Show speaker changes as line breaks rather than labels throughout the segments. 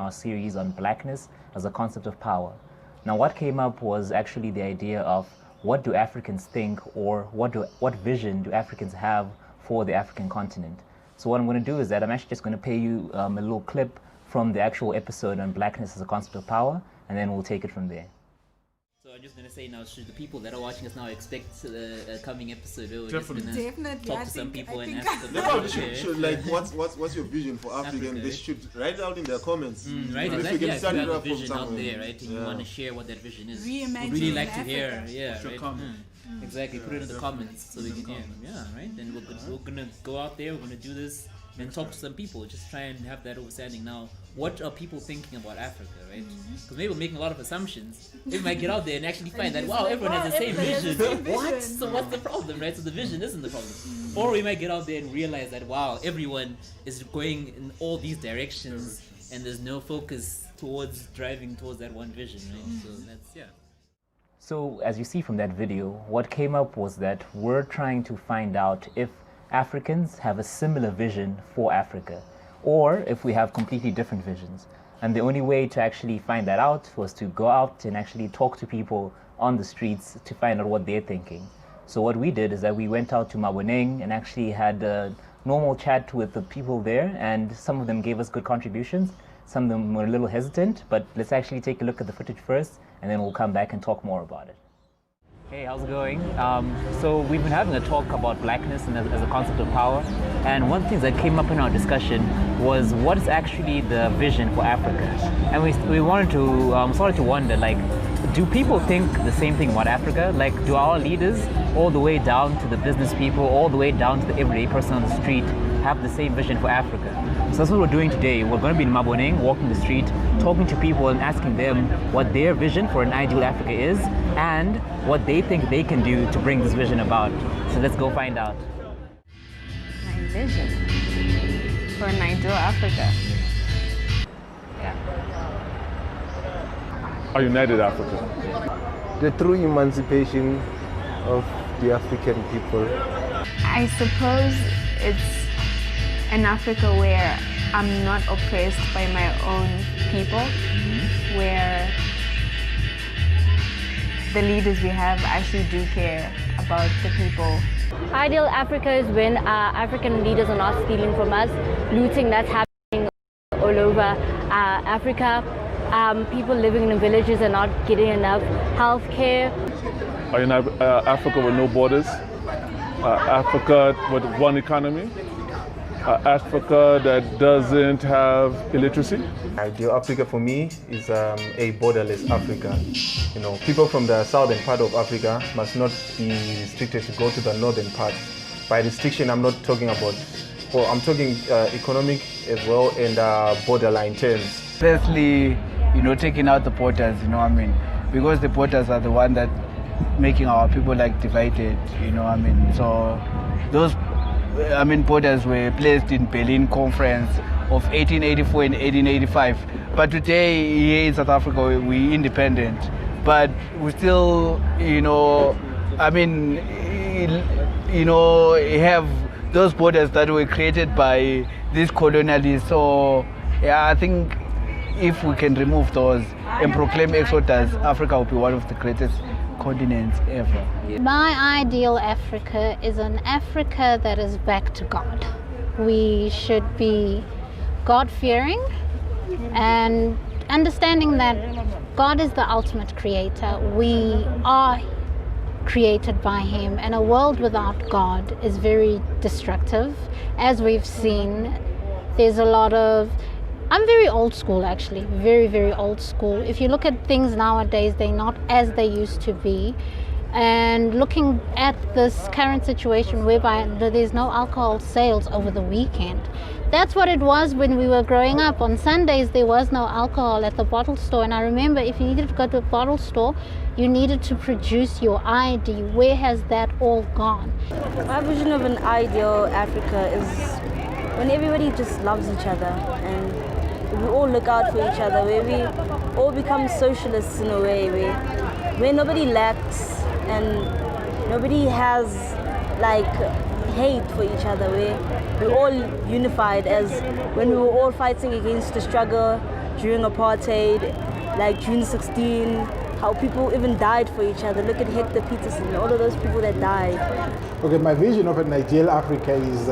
our series on blackness as a concept of power. Now, what came up was actually the idea of what do Africans think, or what vision do Africans have for the African continent. So what I'm going to do is that I'm actually just going to play you a little clip from the actual episode on blackness as a concept of power, and then we'll take it from there. So I'm just going to say now, should the people that are watching us now expect a coming episode? We're
Definitely.
just going to talk to some people in Africa.
They should like, what's your vision for Africa? They should write it out in their comments.
Right,
if
exactly.
we can start
if
it
you have
up
a vision
from
out
somewhere.
there, right, and you want to share what that vision is,
Reimagine
we'd really like
Africa.
to hear. Yeah,
Sure,
right.
comment.
Exactly. Put it in the comments so we can hear. Yeah, right. Then we're gonna go out there. We're gonna do this and talk to some people. Just try and have that understanding now. What are people thinking about Africa, right? Because maybe we're making a lot of assumptions. We might get out there and actually find that wow, everyone has the same vision. What? So what's the problem, right? So the vision isn't the problem. Or we might get out there and realize that wow, everyone is going in all these directions, and there's no focus towards driving towards that one vision, right? So that's So as you see from that video, what came up was that we're trying to find out if Africans have a similar vision for Africa, or if we have completely different visions. And the only way to actually find that out was to go out and actually talk to people on the streets to find out what they're thinking. So what we did is that we went out to Maboneng and actually had a normal chat with the people there, and some of them gave us good contributions. Some of them were a little hesitant, but let's actually take a look at the footage first, and then we'll come back and talk more about it. Hey, how's it going? So we've been having a talk about blackness and as a concept of power, and one thing that came up in our discussion was what is actually the vision for Africa. And we wanted to started to wonder, like, do people think the same thing about Africa? Like, do our leaders, all the way down to the business people, all the way down to the everyday person on the street, have the same vision for Africa? So that's what we're doing today. We're going to be in Maboneng, walking the street, talking to people and asking them what their vision for an ideal Africa is and what they think they can do to bring this vision about. So let's go find out.
My vision for an ideal Africa.
A united Africa.
The true emancipation of the African people.
I suppose it's an Africa where I'm not oppressed by my own people, where the leaders we have actually do care about the people.
Ideal Africa is when African leaders are not stealing from us, looting that's happening all over Africa. People living in the villages are not getting enough health care.
Africa with no borders, Africa with one economy, Africa that doesn't have illiteracy.
Ideal Africa for me is a borderless Africa. You know, people from the southern part of Africa must not be restricted to go to the northern part. By restriction, I'm not talking about, I'm talking economic as well and borderline terms.
Firstly, taking out the porters, because the porters are the one that making our people like divided, So those, porters were placed in Berlin Conference of 1884 and 1885. But today, here in South Africa, we're independent. But we still, have those borders that were created by these colonialists. So, yeah, I think if we can remove those and proclaim Exodus, Africa will be one of the greatest continents ever.
My ideal Africa is an Africa that is back to God. We should be God-fearing and understanding that God is the ultimate creator. We are created by Him, and a world without God is very destructive. As we've seen, there's a lot of I'm very old school, actually, very, very old school. If you look at things nowadays, they're not as they used to be. And looking at this current situation whereby there's no alcohol sales over the weekend, that's what it was when we were growing up. On Sundays, there was no alcohol at the bottle store. And I remember if you needed to go to a bottle store, you needed to produce your ID. Where has that all gone?
My vision of an ideal Africa is when everybody just loves each other and we all look out for each other, where we all become socialists in a way, where nobody lacks and nobody has like hate for each other, where we're all unified as when we were all fighting against the struggle during apartheid, like June 16, how people even died for each other. Look at Hector Peterson, all of those people that died.
Okay, my vision of an ideal Africa is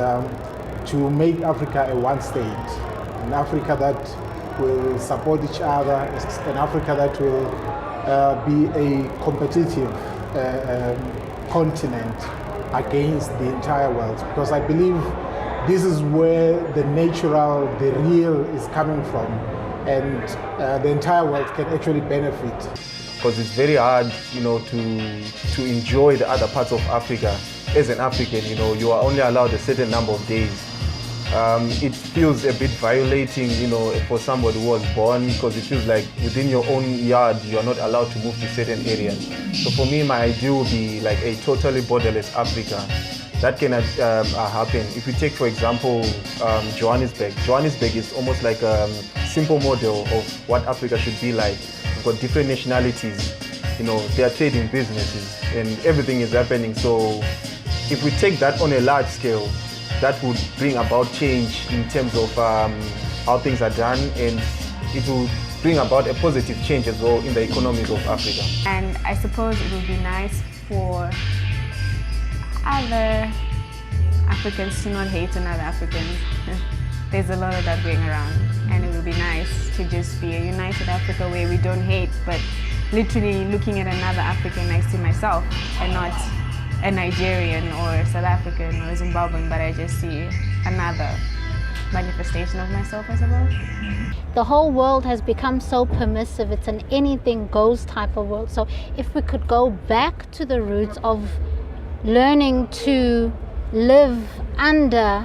to make Africa a one state, an Africa that will support each other, an Africa that will be a competitive continent against the entire world, because I believe this is where the natural, the real is coming from, and the entire world can actually benefit.
Because it's very hard, you know, to enjoy the other parts of Africa. As an African, you know, you are only allowed a certain number of days. It feels a bit violating, you know, for somebody who was born, because it feels like within your own yard, you are not allowed to move to certain areas. So for me, my ideal would be like a totally borderless Africa. That can happen. If you take, for example, Johannesburg. Johannesburg is almost like a simple model of what Africa should be like. We've got different nationalities, you know, they are trading businesses and everything is happening. So if we take that on a large scale, that would bring about change in terms of how things are done, and it will bring about a positive change as well in the economies of Africa.
And I suppose it would be nice for other Africans to not hate on other Africans. There's a lot of that going around, and it would be nice to just be a united Africa where we don't hate, but literally looking at another African next to myself and not a Nigerian or a South African or a Zimbabwean, but I just see another manifestation of myself, I suppose.
The whole world has become so permissive. It's an anything goes type of world. So if we could go back to the roots of learning to live under,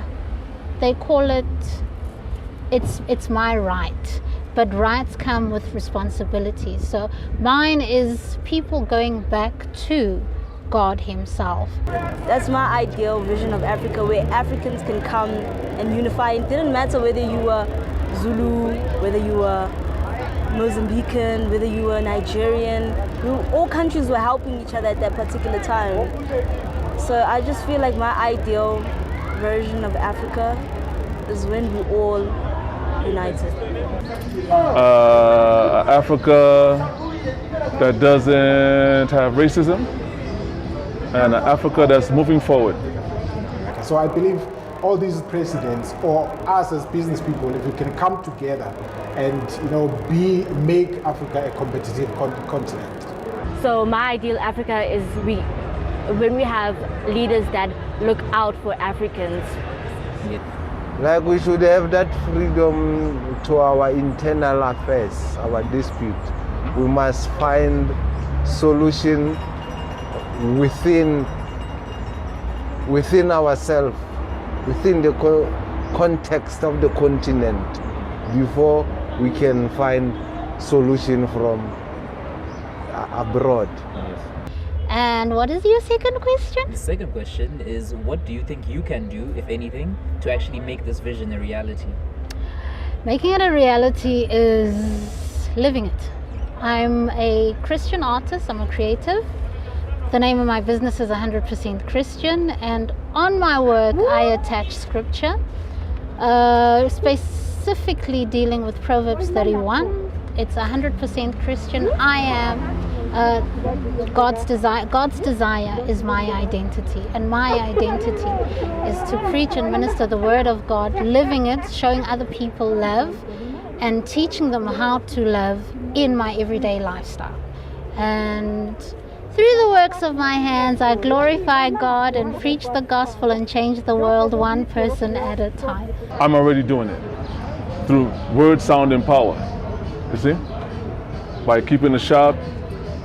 they call it, it's my right, but rights come with responsibilities. So mine is people going back to God himself.
That's my ideal vision of Africa, where Africans can come and unify. It didn't matter whether you were Zulu, whether you were Mozambican, whether you were Nigerian. All countries were helping each other at that particular time. So I just feel like my ideal version of Africa is when we're all united.
Africa that doesn't have racism, and an Africa that's moving forward.
So I believe all these presidents, or us as business people, if we can come together and make Africa a competitive continent.
So my ideal Africa is when we have leaders that look out for Africans.
Like we should have that freedom to our internal affairs, our dispute. We must find solution within ourselves, within the context of the continent, before we can find solution from abroad.
And what is your second question?
The second question is, what do you think you can do, if anything, to actually make this vision a reality?
Making it a reality is living it. I'm a Christian artist, I'm a creative. The name of my business is 100% Christian, and on my work I attach scripture, specifically dealing with Proverbs 31. It's 100% Christian. I am God's desire. God's desire is my identity, and my identity is to preach and minister the word of God, living it, showing other people love, and teaching them how to love in my everyday lifestyle. And through the works of my hands, I glorify God and preach the gospel and change the world one person at a time.
I'm already doing it through word, sound, and power. You see? By keeping a shop,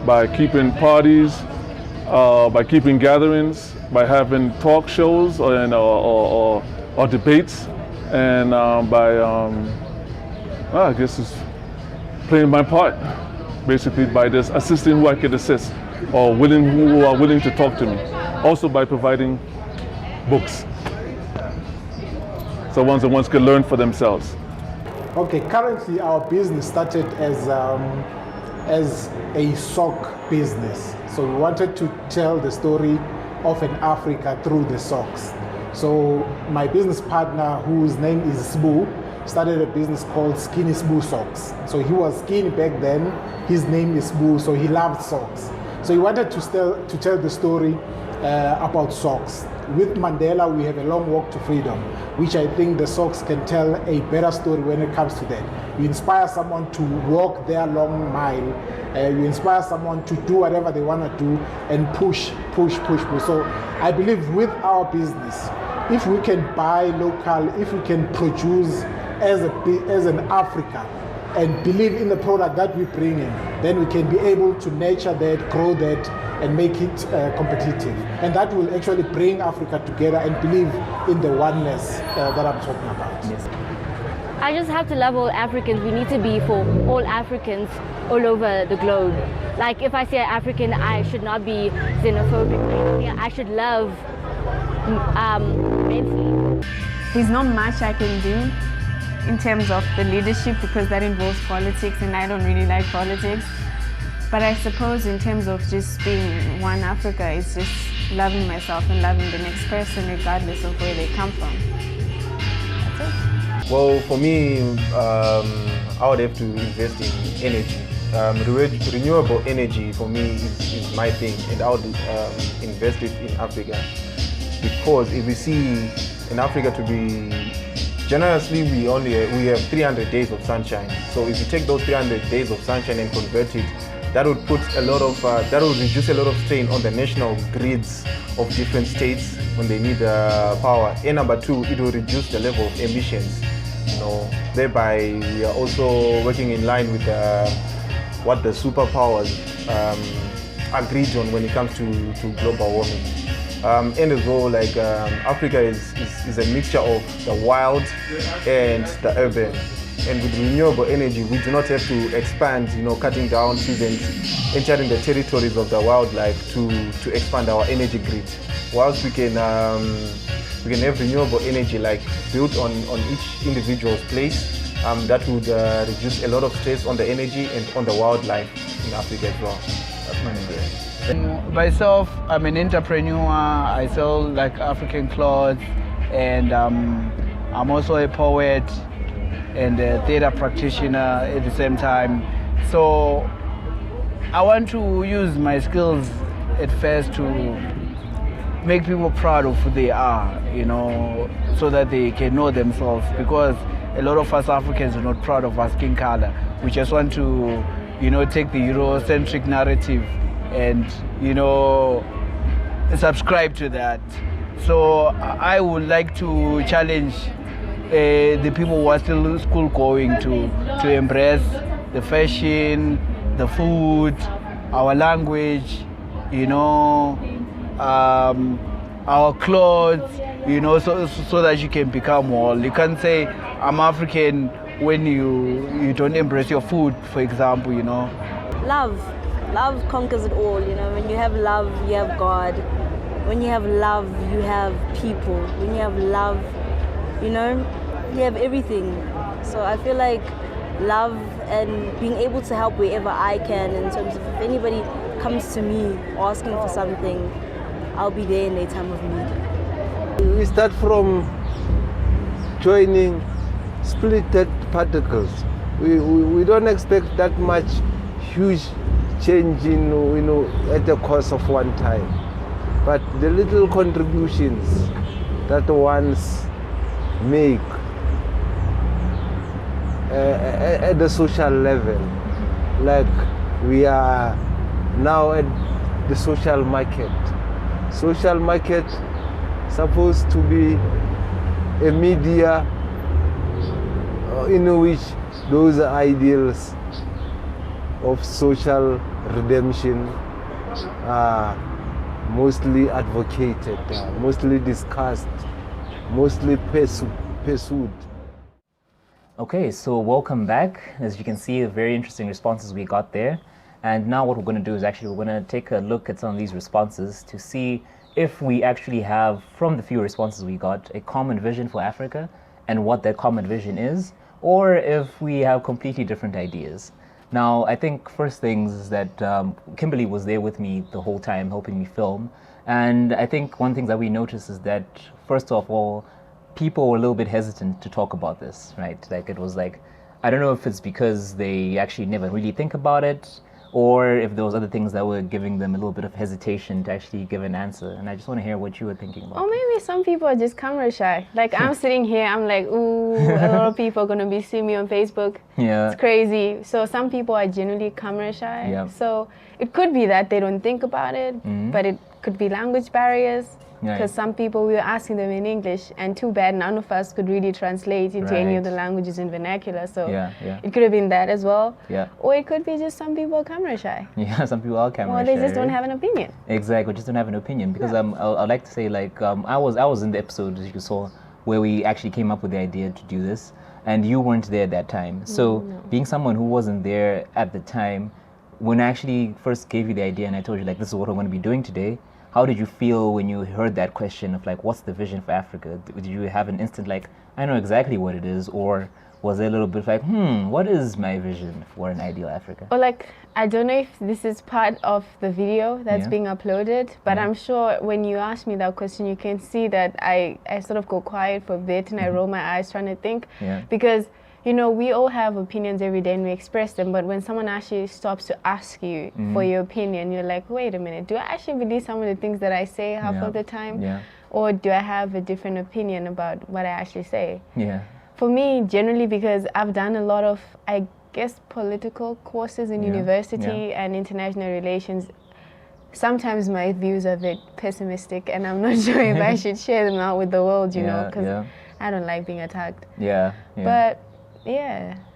by keeping parties, by keeping gatherings, by having talk shows or debates, and I guess it's playing my part, basically, by just assisting who I could assist, or who are willing to talk to me. Also by providing books, so ones can learn for themselves.
Okay, currently our business started as a sock business. So we wanted to tell the story of an Africa through the socks. So my business partner, whose name is Sbu, started a business called Skinny Spoo Socks. So he was skinny back then. His name is Spoo, so he loved socks. So he wanted to tell the story about socks. With Mandela, we have a long walk to freedom, which I think the socks can tell a better story when it comes to that. You inspire someone to walk their long mile. You inspire someone to do whatever they want to do and push. So I believe with our business, if we can buy local, if we can produce as an Africa and believe in the product that we bring in, then we can be able to nurture that, grow that, and make it competitive. And that will actually bring Africa together and believe in the oneness that I'm talking about. Yes.
I just have to love all Africans. We need to be for all Africans all over the globe. Like if I say African, I should not be xenophobic. I should love immensely.
There's not much I can do in terms of the leadership because that involves politics and I don't really like politics. But I suppose in terms of just being one Africa, it's just loving myself and loving the next person regardless of where they come from. That's it.
Well, for me, I would have to invest in energy. Renewable energy for me is my thing, and I would invest it in Africa. Because if we see in Africa to be generously, we have 300 days of sunshine. So if you take those 300 days of sunshine and convert it, that would put a lot of that would reduce a lot of strain on the national grids of different states when they need power. And number two, it will reduce the level of emissions. Thereby we are also working in line with what the superpowers agreed on when it comes to global warming. And as well, like Africa is a mixture of the wild and the urban. And with renewable energy, we do not have to expand, cutting down trees and entering the territories of the wildlife to expand our energy grid. Whilst we can have renewable energy like built on each individual's place, that would reduce a lot of stress on the energy and on the wildlife in Africa as well. That's my idea.
Myself, I'm an entrepreneur. I sell like African clothes, and I'm also a poet and a theater practitioner at the same time. So I want to use my skills at first to make people proud of who they are, so that they can know themselves, because a lot of us Africans are not proud of our skin color. We just want to, take the Eurocentric narrative and, subscribe to that. So I would like to challenge the people who are still school going to embrace the fashion, the food, our language, our clothes, so that you can become all. You can't say I'm African when you don't embrace your food, for example,
Love conquers it all, When you have love, you have God. When you have love, you have people. When you have love, you have everything. So I feel like love and being able to help wherever I can, in terms of if anybody comes to me asking for something, I'll be there in their time of need.
We start from joining splitted particles. We don't expect that much huge change at the course of one time. But the little contributions that ones make at the social level, like we are now at the social market. Social market supposed to be a media in which those ideals of social redemption are mostly advocated, mostly discussed, mostly pursued.
Okay, so welcome back. As you can see, very interesting responses we got there. And now what we're going to do is actually we're going to take a look at some of these responses to see if we actually have, from the few responses we got, a common vision for Africa and what that common vision is, or if we have completely different ideas. Now, I think first things is that Kimberly was there with me the whole time helping me film. And I think one thing that we noticed is that, first of all, people were a little bit hesitant to talk about this, right? Like it was like, I don't know if it's because they actually never really think about it, or if there was other things that were giving them a little bit of hesitation to actually give an answer. And I just want to hear what you were thinking about.
Or maybe some people are just camera shy. Like I'm sitting here, I'm like, ooh, a lot of people are going to be seeing me on Facebook.
Yeah.
It's crazy. So some people are genuinely camera shy.
Yeah.
So it could be that they don't think about it, but it could be language barriers. Because some people, we were asking them in English, and too bad none of us could really translate into any of the languages in vernacular. So it could have been that as well.
Yeah.
Or it could be just some people are camera shy.
Yeah, some people are camera shy.
Or they just don't have an opinion.
Exactly, just don't have an opinion. Because I'd like to say, like, I was in the episode, as you saw, where we actually came up with the idea to do this, and you weren't there at that time. So being someone who wasn't there at the time, when I actually first gave you the idea and I told you, like, this is what I'm going to be doing today, how did you feel when you heard that question of like, what's the vision for Africa? Did you have an instant like, I know exactly what it is, or was it a little bit like, what is my vision for an ideal Africa?
Or like, I don't know if this is part of the video that's being uploaded, but I'm sure when you ask me that question, you can see that I sort of go quiet for a bit and I roll my eyes trying to think, because you know, we all have opinions every day and we express them, but when someone actually stops to ask you for your opinion, you're like, wait a minute, do I actually believe some of the things that I say half of the time? Or do I have a different opinion about what I actually say? For me, generally, because I've done a lot of, I guess, political courses in university and international relations, sometimes my views are a bit pessimistic and I'm not sure if I should share them out with the world, you know, because I don't like being attacked. But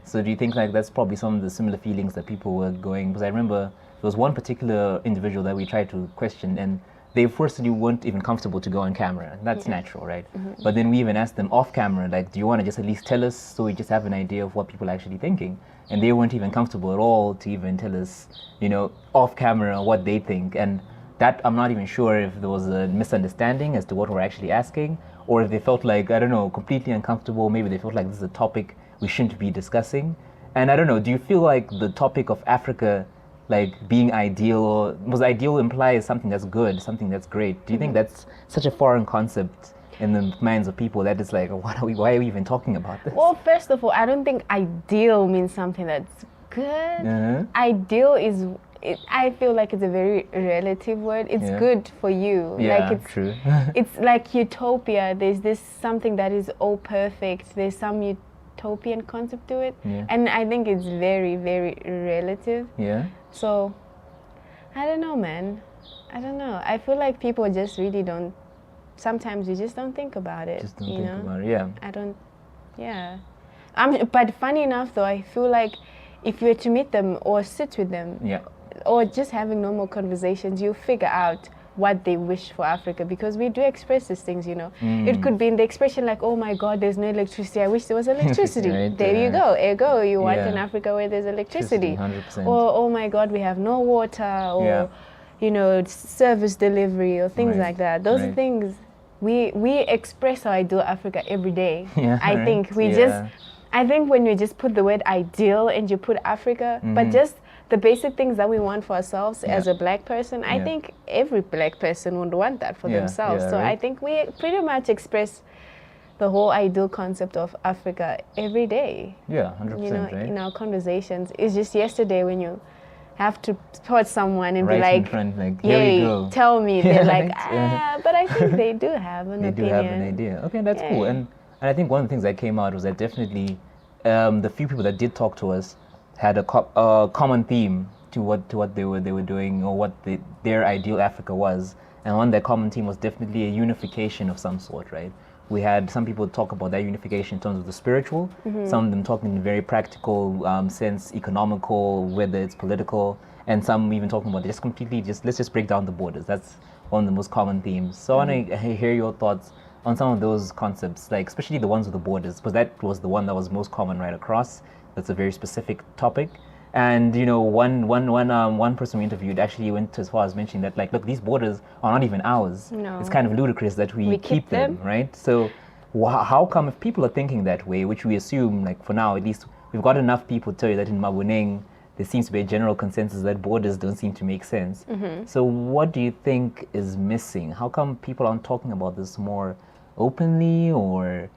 so do you think like that's probably some of the similar feelings that people were going, because I remember there was one particular individual that we tried to question, and they firstly weren't even comfortable to go on camera. That's natural, right? But then we even asked them off camera, like, do you want to just at least tell us so we just have an idea of what people are actually thinking? And they weren't even comfortable at all to even tell us, you know, off camera what they think. And that, I'm not even sure if there was a misunderstanding as to what we're actually asking, or if they felt like, I don't know, completely uncomfortable. Maybe they felt like this is a topic we shouldn't be discussing. And I don't know, do you feel like the topic of Africa, like being ideal, or was ideal implies something that's good, something that's great? Do you think that's such a foreign concept in the minds of people that it's like, why are we even talking about this?
Well, first of all, I don't think ideal means something that's good. Ideal is, I feel like it's a very relative word. It's good for you. Like it's
true.
It's like utopia. There's this something that is all perfect. There's some utopian concept to it, and I think it's very, very relative. So I don't know, man. I don't know. I feel like people just really don't. Sometimes you just don't think about it.
Just don't think about it.
I don't. But funny enough, though, I feel like if you were to meet them or sit with them, or just having normal conversations, you figure out what they wish for Africa, because we do express these things, you know. It could be in the expression like, oh my God, there's no electricity, I wish there was electricity. There you go, ergo, you want an Africa where there's electricity.
100%.
Or, oh my God, we have no water, or, you know, service delivery, or things like that. Those are things we express our ideal Africa every day. I think I think when you just put the word ideal and you put Africa, but just the basic things that we want for ourselves as a black person, I think every black person would want that for themselves. So I think we pretty much express the whole ideal concept of Africa every day.
100%,
you know,
right?
in our conversations. It's just yesterday when you have to spot someone and
right
be like,
in front, like,
yay,
here we go.
tell me. They're like, but I think they do have an opinion.
They do have an idea. Okay, that's cool. And I think one of the things that came out was that definitely the few people that did talk to us had a common theme to what they were doing, or what their ideal Africa was. And one that common theme was definitely a unification of some sort, right? We had some people talk about that unification in terms of the spiritual, some of them talking in a very practical sense, economical, whether it's political, and some even talking about just completely, let's just break down the borders. That's one of the most common themes. So I want to hear your thoughts on some of those concepts, like especially the ones with the borders, because that was the one that was most common right across. That's a very specific topic. And you know, one person we interviewed actually went as far as mentioning that, like, look, these borders are not even ours.
No.
It's kind of ludicrous that we keep them, right? So how come, if people are thinking that way, which we assume, like for now at least, we've got enough people to tell you that in Maboneng there seems to be a general consensus that borders don't seem to make sense. So what do you think is missing? How come people aren't talking about this more openly, or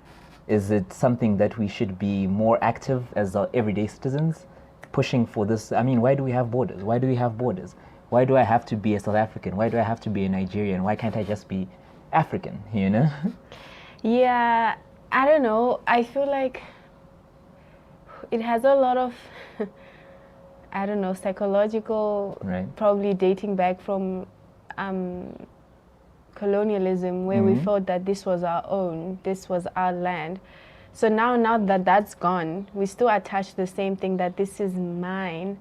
is it something that we should be more active as our everyday citizens, pushing for this? I mean, why do we have borders? Why do we have borders? Why do I have to be a South African? Why do I have to be a Nigerian? Why can't I just be African, you know?
Yeah, I don't know. I feel like it has a lot of, I don't know, psychological, probably dating back from colonialism, where we felt that this was our own, this was our land. So now that that's gone, we still attach the same thing, that this is mine.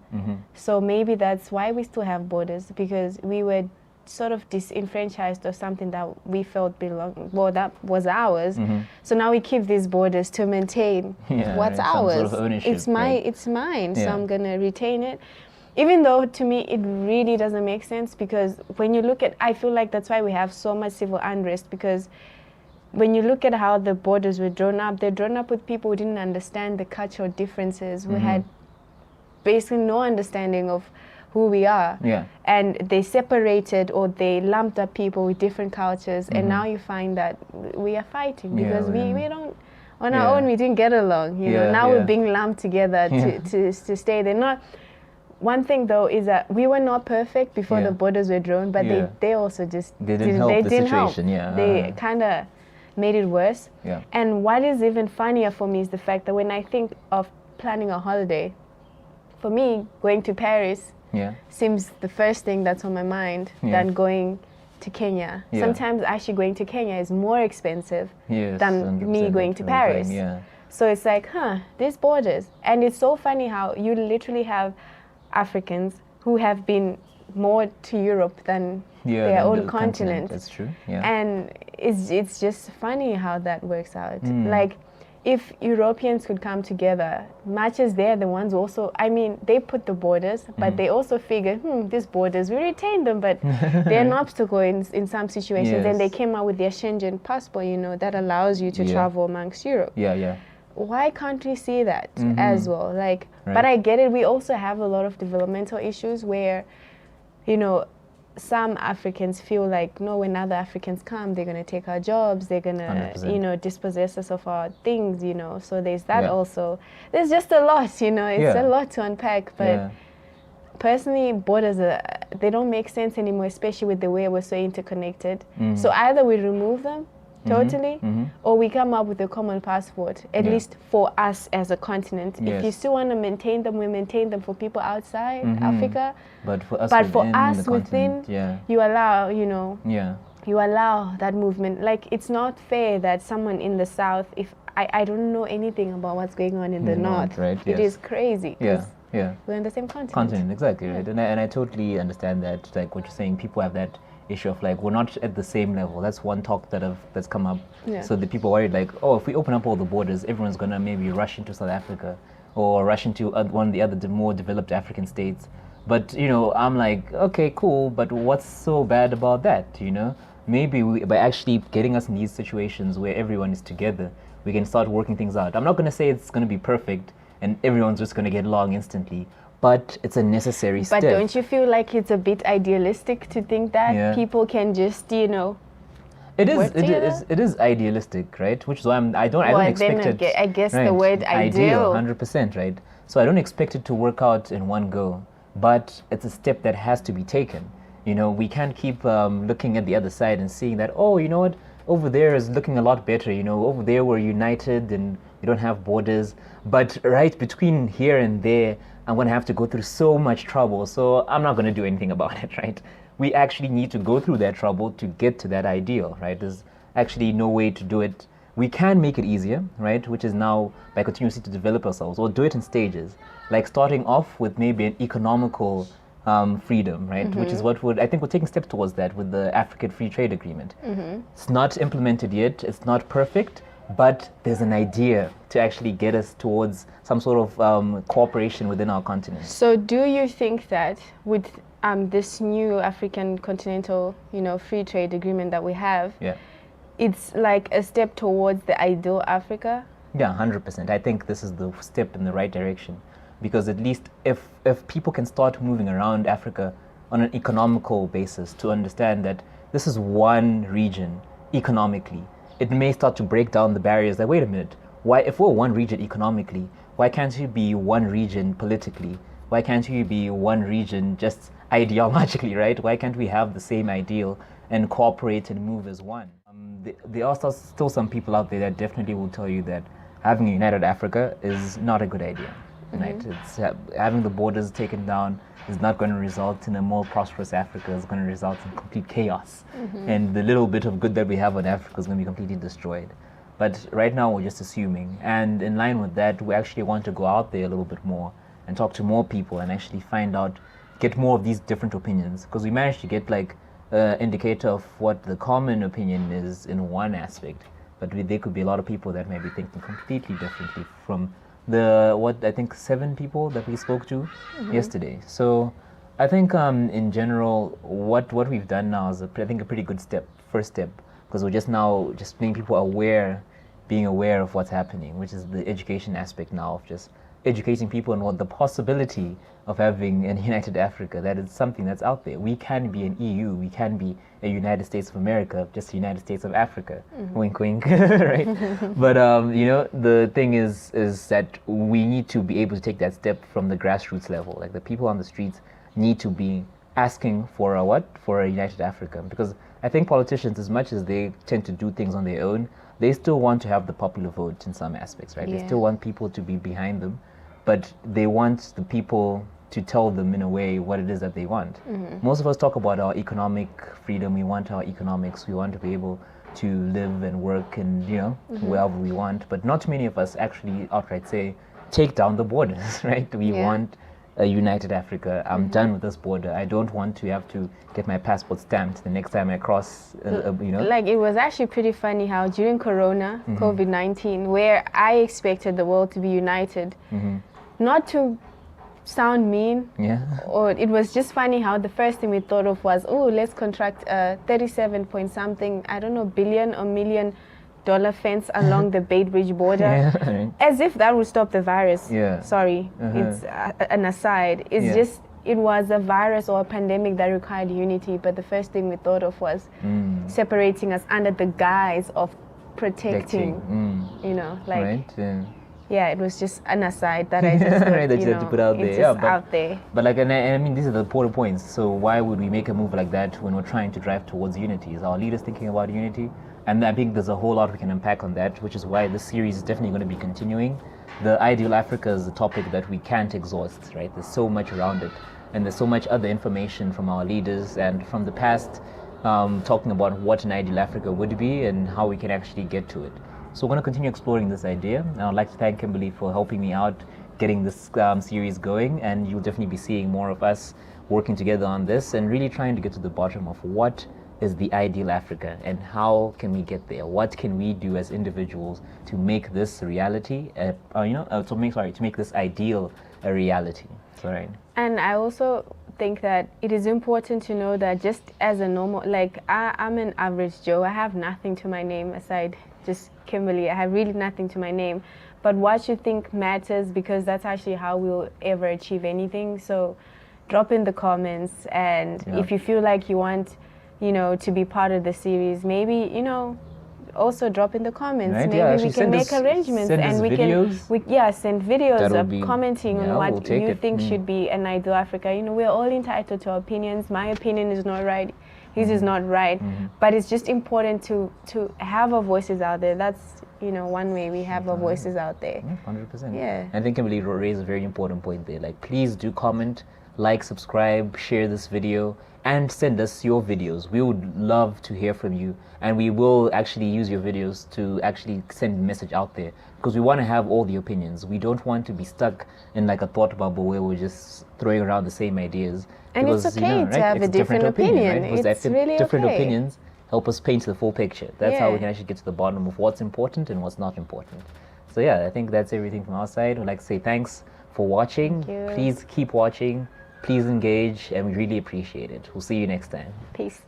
So maybe that's why we still have borders, because we were sort of disenfranchised of something that we felt that was ours. So now we keep these borders to maintain what's ours.
Sort of ownership,
it's mine, so I'm gonna retain it. Even though to me it really doesn't make sense, because when you look at, I feel like that's why we have so much civil unrest, because when you look at how the borders were drawn up, they're drawn up with people who didn't understand the cultural differences, who had basically no understanding of who we are. And they separated, or they lumped up people with different cultures, and now you find that we are fighting because we don't, on our own we didn't get along, you know. Now we're being lumped together to stay. They're not. One thing though is that we were not perfect before the borders were drawn, but they also just
didn't help the situation.
They kind of made it worse. And what is even funnier for me is the fact that when I think of planning a holiday, for me, going to Paris seems the first thing that's on my mind than going to Kenya. Sometimes actually going to Kenya is more expensive than me going to Paris. So it's like, these borders. And it's so funny how you literally have Africans who have been more to Europe than their own continent.
That's true.
And it's just funny how that works out. Like, if Europeans could come together, much as they're the ones also, I mean, they put the borders, but they also figure, these borders, we retain them, but they're an obstacle in some situations. And they came out with their Schengen passport, you know, that allows you to travel amongst Europe. Why can't we see that as well? Like, but I get it. We also have a lot of developmental issues where, you know, some Africans feel like, no, when other Africans come, they're going to take our jobs, they're going to, you know, dispossess us of our things, you know. So there's that also. There's just a lot, you know, it's a lot to unpack. But personally, borders, they don't make sense anymore, especially with the way we're so interconnected. So either we remove them totally, or we come up with a common passport, at least for us as a continent. If you still want to maintain them, we maintain them for people outside Africa.
But for us
within, you allow, you know, you allow that movement. Like, it's not fair that someone in the south, if I don't know anything about what's going on in the north, it is crazy. We're in the same continent.
Exactly, right. And I totally understand that, like what you're saying, people have that issue of like, we're not at the same level. That's one talk that's come up. So the people worried like, oh, if we open up all the borders, everyone's gonna maybe rush into South Africa or rush into one of the other more developed African states. But, you know, I'm like, okay, cool, but what's so bad about that, you know? Maybe by actually getting us in these situations where everyone is together, we can start working things out. I'm not gonna say it's gonna be perfect and everyone's just gonna get along instantly, but it's a necessary step.
But don't you feel like it's a bit idealistic to think that people can just, you know,
it is idealistic, right? Which is why I don't expect it.
I guess the word ideal.
100%, right? So I don't expect it to work out in one go, but it's a step that has to be taken. You know, we can't keep looking at the other side and seeing that, oh, you know what, over there is looking a lot better. You know, over there we're united and we don't have borders. But right between here and there, I'm going to have to go through so much trouble. So I'm not going to do anything about it, right? We actually need to go through that trouble to get to that ideal, right? There's actually no way to do it. We can make it easier, right? Which is now by continuously to develop ourselves, or do it in stages. Like starting off with maybe an economical freedom, right? Which is what I think we're taking steps towards that with the African Free Trade Agreement. It's not implemented yet. It's not perfect. But there's an idea to actually get us towards some sort of cooperation within our continent.
So do you think that with this new African continental, you know, free trade agreement that we have, it's like a step towards the ideal Africa?
Yeah, 100%. I think this is the step in the right direction, because at least if people can start moving around Africa on an economical basis to understand that this is one region economically, it may start to break down the barriers that, wait a minute, why, if we're one region economically, why can't we be one region politically? Why can't we be one region just ideologically, right? Why can't we have the same ideal and cooperate and move as one? There are still some people out there that definitely will tell you that having a united Africa is not a good idea, right? It's having the borders taken down is not going to result in a more prosperous Africa. It's going to result in complete chaos, and the little bit of good that we have on Africa is going to be completely destroyed. But right now we're just assuming, and in line with that, we actually want to go out there a little bit more and talk to more people and actually find out, get more of these different opinions, because we managed to get like an indicator of what the common opinion is in one aspect, but there could be a lot of people that may be thinking completely differently from the, what I think 7 people that we spoke to yesterday. So I think in general, what we've done now is I think a pretty good first step, because we're just now just making people aware, being aware of what's happening, which is the education aspect now of just educating people on what the possibility of having a united Africa, that is something that's out there. We can be an EU, we can be a United States of America, just the United States of Africa. Wink, wink, right? But you know, the thing is that we need to be able to take that step from the grassroots level. Like the people on the streets need to be asking for a what? For a united Africa. Because I think politicians, as much as they tend to do things on their own, they still want to have the popular vote in some aspects, right? They still want people to be behind them, but they want the people to tell them in a way what it is that they want. Most of us talk about our economic freedom. We want our economics. We want to be able to live and work and, you know, wherever we want. But not many of us actually outright say, take down the borders, right? We want a united Africa. I'm done with this border. I don't want to have to get my passport stamped the next time I cross, you know.
Like, it was actually pretty funny how during Corona, COVID-19, where I expected the world to be united, not to sound mean, or it was just funny how the first thing we thought of was, oh, let's contract a 37 point something, I don't know, billion or million dollar fence along the Bay Bridge border, as if that would stop the virus. Sorry, it's an aside. It's just, it was a virus or a pandemic that required unity, but the first thing we thought of was separating us under the guise of protecting, you know, like, yeah, it was just an aside that I just thought,
that you
know,
have to put out there.
just out there.
But like, and I mean, these are the important points. So why would we make a move like that when we're trying to drive towards unity? Is our leaders thinking about unity? And I think there's a whole lot we can unpack on that, which is why this series is definitely going to be continuing. The Ideal Africa is a topic that we can't exhaust, right? There's so much around it. And there's so much other information from our leaders and from the past, talking about what an Ideal Africa would be and how we can actually get to it. So we're going to continue exploring this idea. And I'd like to thank Kimberly for helping me out getting this series going. And you'll definitely be seeing more of us working together on this and really trying to get to the bottom of what is the ideal Africa and how can we get there? What can we do as individuals to make this reality, to make this ideal a reality? Sorry.
And I also think that it is important to know that just as a normal, like I'm an average Joe, I have nothing to my name aside just Kimberly. I have really nothing to my name. But what you think matters, because that's actually how we'll ever achieve anything. So drop in the comments, and if you feel like you want, you know, to be part of the series, maybe, you know, also drop in the comments.
Right,
maybe we can make arrangements, and we can send videos of commenting on what you think should be an Ideal Africa. You know, we're all entitled to our opinions. My opinion is not right, his is not right, but it's just important to have our voices out there. That's, you know, one way we have our voices out there.
100%.
Yeah.
I think Kimberly raised a very important point there. Like, please do comment, like, subscribe, share this video, and send us your videos. We would love to hear from you, and we will actually use your videos to actually send a message out there, because we want to have all the opinions. We don't want to be stuck in like a thought bubble where we're just throwing around the same ideas.
And
because,
it's okay to have
it's
a different opinion.
Right? Because
It's really
different
okay.
opinions help us paint the full picture. That's how we can actually get to the bottom of what's important and what's not important. So yeah, I think that's everything from our side. We'd like to say thanks for watching.
Thank you.
Please keep watching. Please engage, and we really appreciate it. We'll see you next time.
Peace.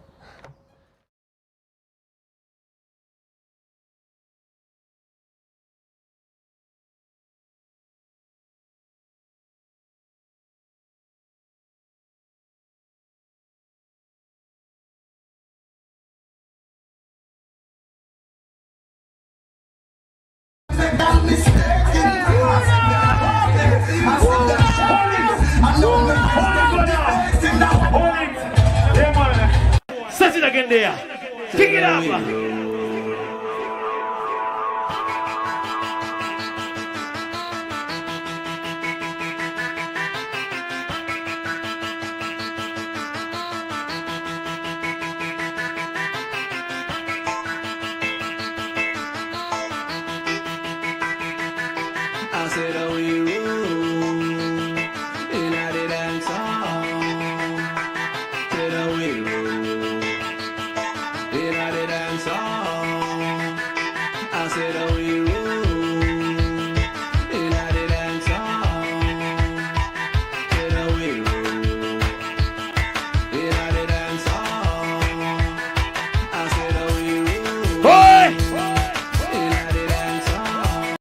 Set it again there. Pick it up.
I said, oh, we roll in a dance song. Said, oh, we roll in a dance song. I said, oh, we roll in a dance song. Said, oh, we roll in a dance song. I said, oh, we roll in a dance song.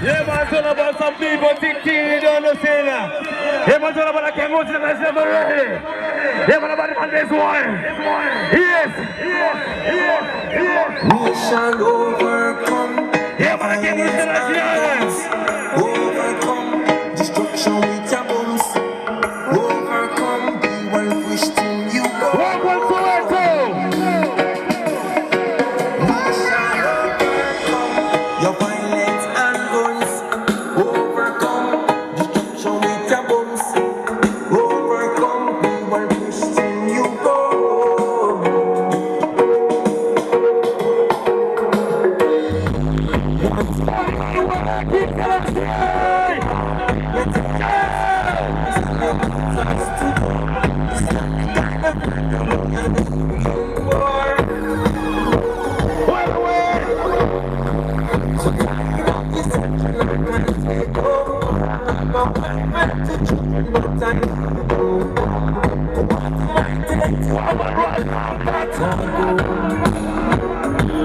Yeah, man, it's all about some people think you don't understand that. Yeah, man, it's all about the Kemos that is never ready. Yeah, man, about the this one. Yes.
We shall overcome.
Yeah, man, the Kemos that is
overcome destruction with your bombs. Overcome the one wish till you go.
Welcome to Echo.
We shall overcome your violence and guns. Overcome destruction with your bombs. Overcome the one wish till you go.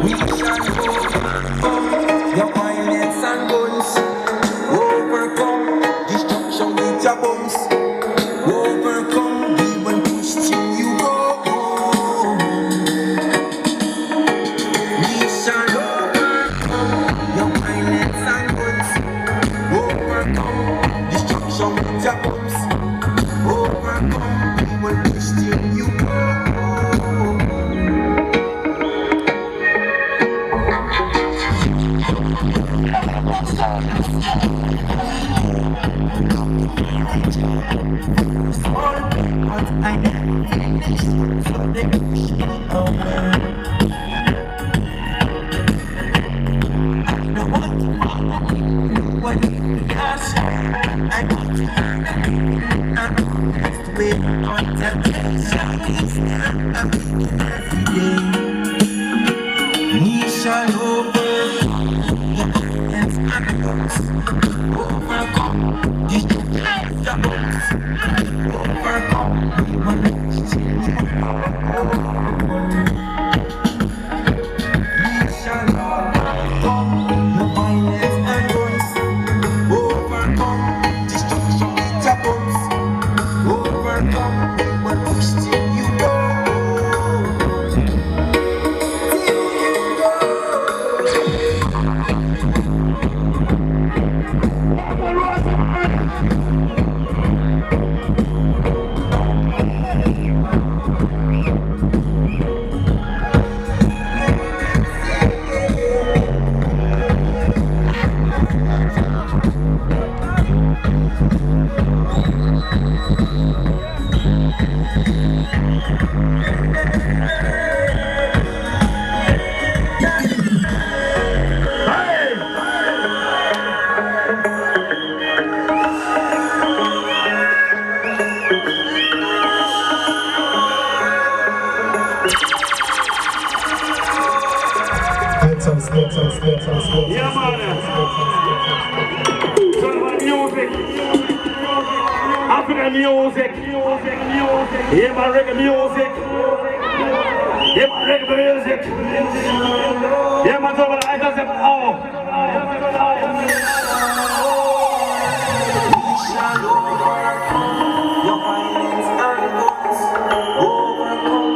We shall overcome your violence and guns. Overcome destruction with your bombs. Overcome the one push till you go. We shall overcome your violence and guns. Overcome destruction with your bombs. Overcome the one push till you go. We shall overcome your violence and guns. Overcome destruction with your bombs. Overcome the one which till you go. We shall overcome your violence and guns. Overcome destruction with your bombs. Overcome the one which till you go.
Yeah, man. So about music. African music. Yeah, man, reggae music. Yeah, man, reggae music. Yeah, man, so about I just said, oh.
We shall overcome your violence and guns. Overcome.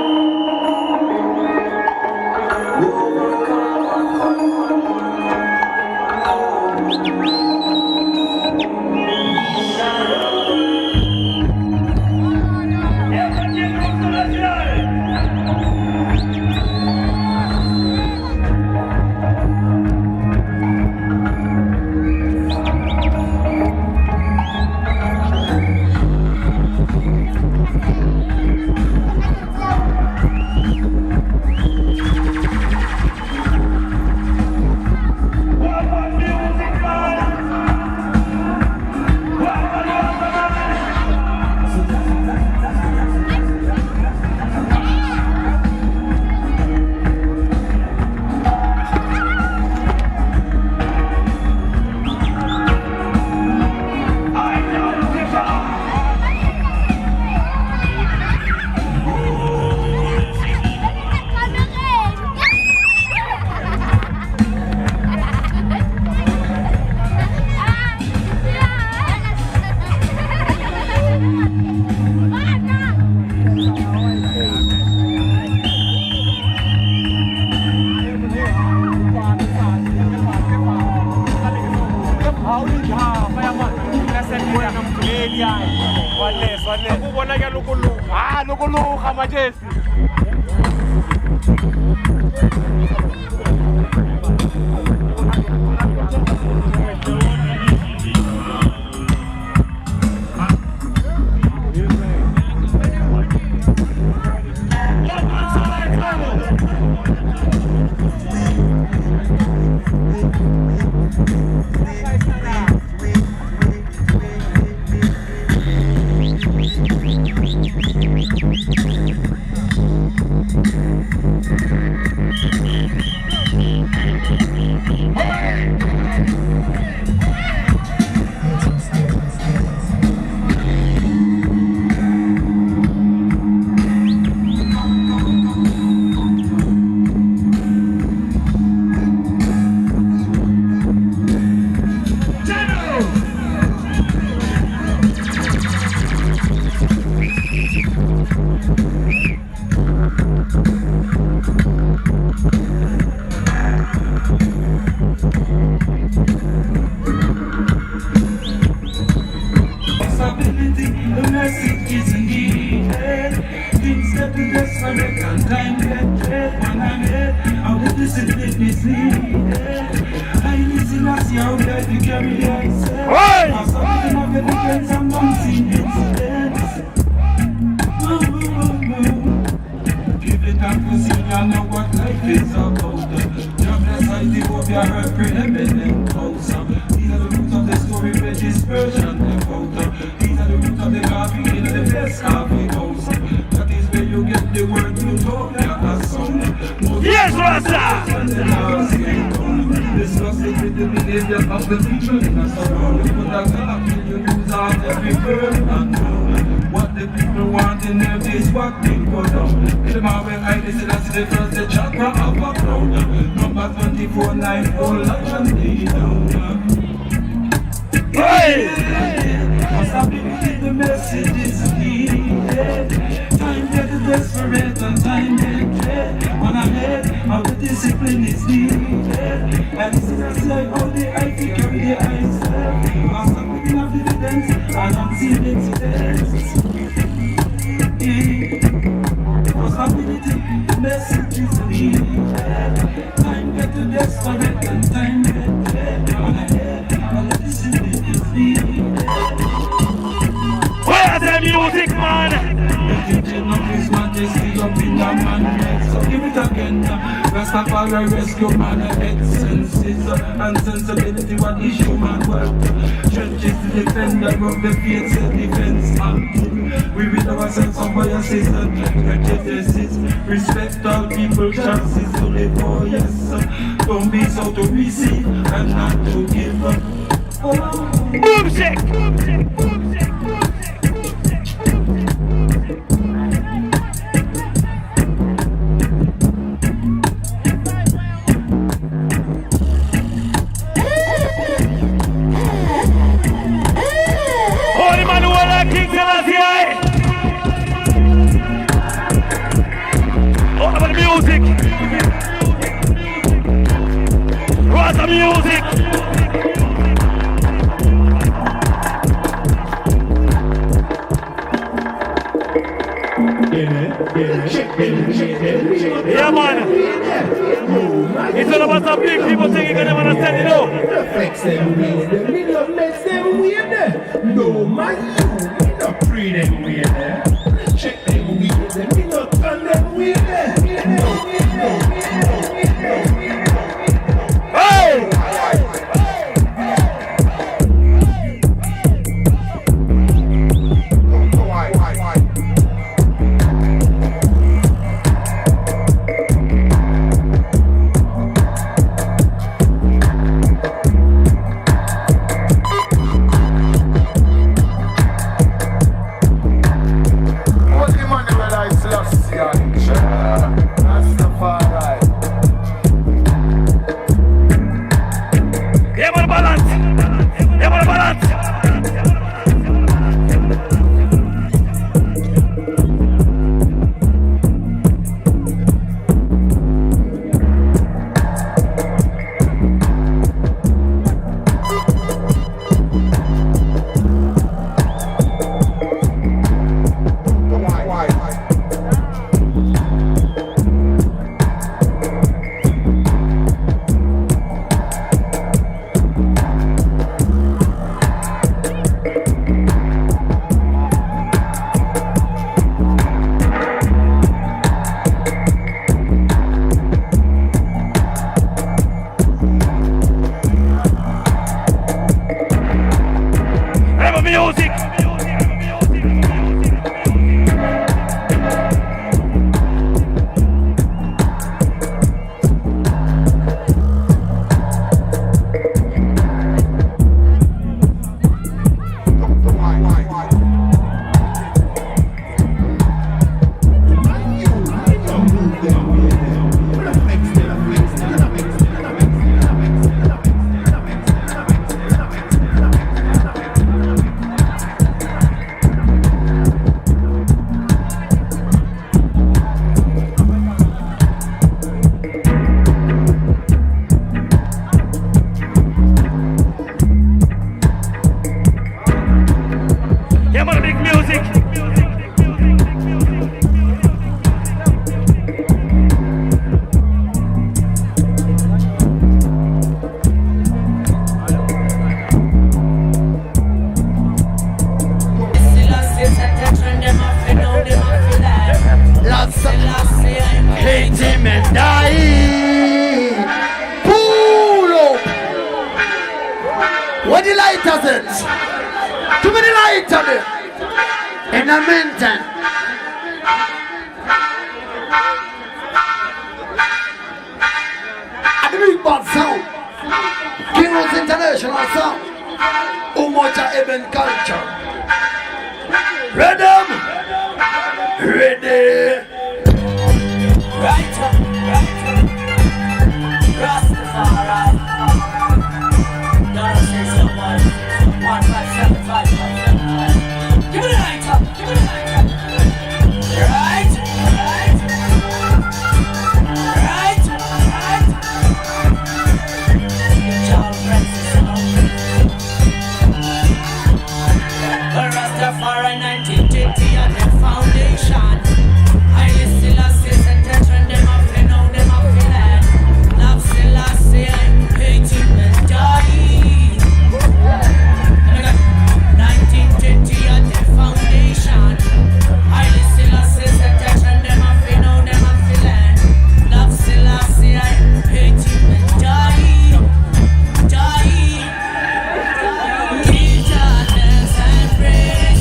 Yes, Rasta! What the people want in them is what people don't. Them are when I listen to the first the chakra of a crowd. Number 24/9 all lion they down. Hey! Stability, the message is needed. Time get desperate and time get dread. On ahead, how the discipline is needed. And this is like all the I carry the eyes there. Because I'm picking up dividends and I'm seeing incidents. Stability, the message is needed. Time get desperate and time get dread. On ahead, how the discipline is needed. Where's the music, man? The kitchen of His Majesty up in the man. So give it again. Rastafari rescue man senses and sensibility. What is human work? Church is the defender of the faith, self-defense. We rid ourselves of biases and prejudices. Respect all people, chances to live for yes. Don't be so to receive and not to give up. Boom shake! Boom shake! Boom shake! Music! What's the music? Yeah, man. It's all about some big people thinking they want to stand it up. Flex them weird. Me not mess them weird. No, man, you not free them weird. Check them weird. Me not turn them weird.
Where the light is it? Give me the light of it. In the meantime. At the big bad sound. King Rose International sound. Umoja Eben culture. Ready? Ready. Right up, right up. Rastafari. Dollar 601 15755. Give me the light up, give me the light up. Right, right, right, right. John Francis Rastafari 1920 and the foundation. Highly Selassie set the trend, them up, they know them up in land. Love Selassie, hate him and die. 1920 at the foundation. Highly Selassie set the trend, them up, they know them up in land. Love Selassie, hate him and die. Die. Give darkness and praise.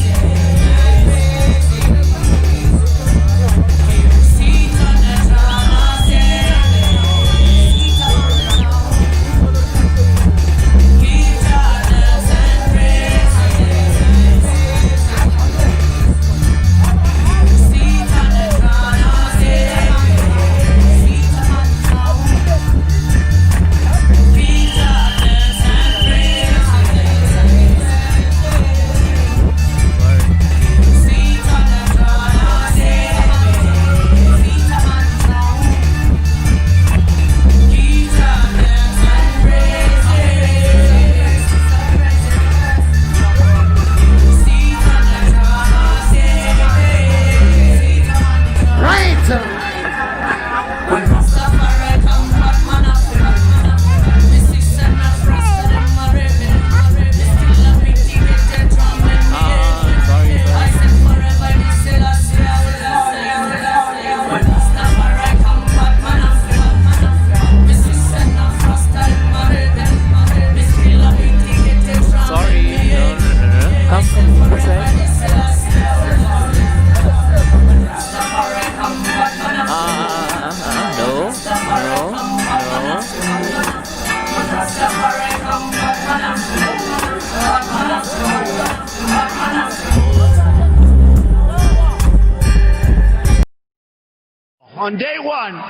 On day one,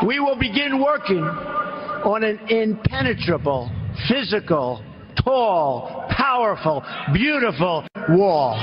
we will begin working on an impenetrable, physical, tall, powerful, beautiful wall.